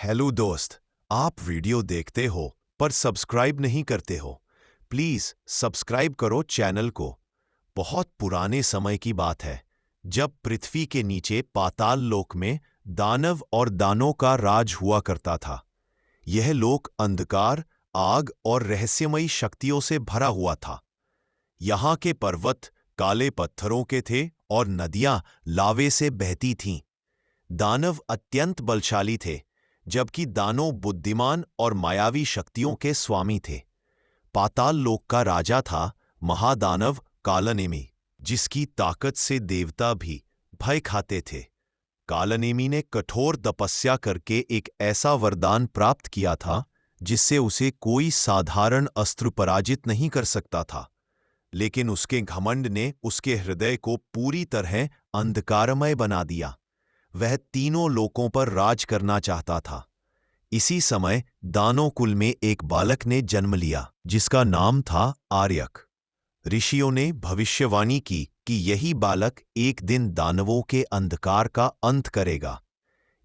Hello दोस्त, आप video देखते हो पर सब्सक्राइब नहीं करते हो। प्लीज सब्सक्राइब करो चैनल को। बहुत पुराने समय की बात है, जब पृथ्वी के नीचे पाताल लोक में दानव और दानों का राज हुआ करता था। यह लोक अंधकार, आग और रहस्यमयी शक्तियों से भरा हुआ था। यहाँ के पर्वत काले पत्थरों के थे और नदियां लावे से बहती थीं। दानव अत्यंत बलशाली थे, जबकि दानव बुद्धिमान और मायावी शक्तियों के स्वामी थे। पाताल लोक का राजा था महादानव कालनेमी, जिसकी ताकत से देवता भी भय खाते थे। कालनेमी ने कठोर तपस्या करके एक ऐसा वरदान प्राप्त किया था जिससे उसे कोई साधारण अस्त्र पराजित नहीं कर सकता था। लेकिन उसके घमंड ने उसके हृदय को पूरी तरह अंधकारमय बना दिया। वह तीनों लोकों पर राज करना चाहता था। इसी समय दानव कुल में एक बालक ने जन्म लिया, जिसका नाम था आर्यक। ऋषियों ने भविष्यवाणी की कि यही बालक एक दिन दानवों के अंधकार का अंत करेगा।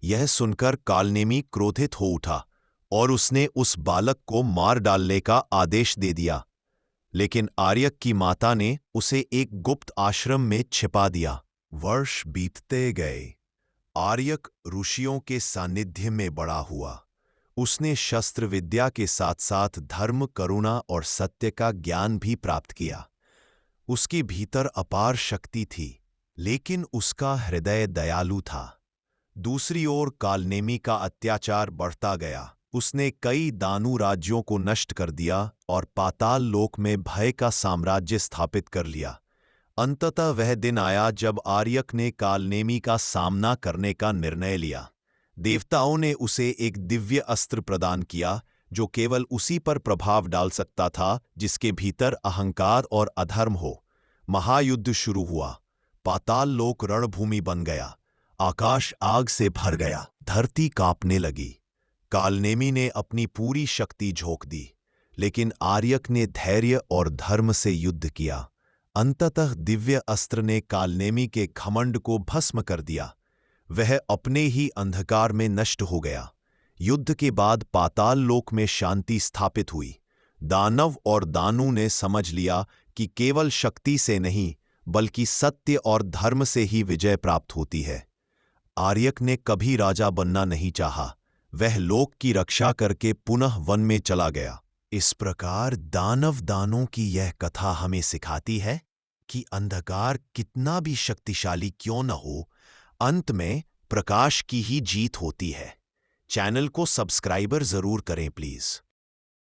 यह सुनकर कालनेमी क्रोधित हो उठा और उसने उस बालक को मार डालने का आदेश दे दिया। लेकिन आर्यक की माता ने उसे एक गुप्त आश्रम में छिपा दिया। वर्ष बीतते गए। आर्यक ऋषियों के सानिध्य में बड़ा हुआ। उसने शस्त्र विद्या के साथ साथ धर्म, करुणा और सत्य का ज्ञान भी प्राप्त किया। उसके भीतर अपार शक्ति थी, लेकिन उसका हृदय दयालु था। दूसरी ओर कालनेमी का अत्याचार बढ़ता गया। उसने कई दानू राज्यों को नष्ट कर दिया और पाताल लोक में भय का साम्राज्य स्थापित कर लिया। अंततः वह दिन आया जब आर्यक ने कालनेमी का सामना करने का निर्णय लिया। देवताओं ने उसे एक दिव्य अस्त्र प्रदान किया, जो केवल उसी पर प्रभाव डाल सकता था जिसके भीतर अहंकार और अधर्म हो। महायुद्ध शुरू हुआ। पाताल लोक रणभूमि बन गया। आकाश आग से भर गया। धरती कांपने लगी। कालनेमी ने अपनी पूरी शक्ति झोंक दी, लेकिन आर्यक ने धैर्य और धर्म से युद्ध किया। अंततः दिव्य अस्त्र ने कालनेमी के घमंड को भस्म कर दिया। वह अपने ही अंधकार में नष्ट हो गया। युद्ध के बाद पाताल लोक में शांति स्थापित हुई। दानव और दानू ने समझ लिया कि केवल शक्ति से नहीं, बल्कि सत्य और धर्म से ही विजय प्राप्त होती है। आर्यक ने कभी राजा बनना नहीं चाहा। वह लोक की रक्षा करके पुनः वन में चला गया। इस प्रकार दानव दानों की यह कथा हमें सिखाती है कि अंधकार कितना भी शक्तिशाली क्यों न हो, अंत में प्रकाश की ही जीत होती है। चैनल को सब्सक्राइबर जरूर करें प्लीज।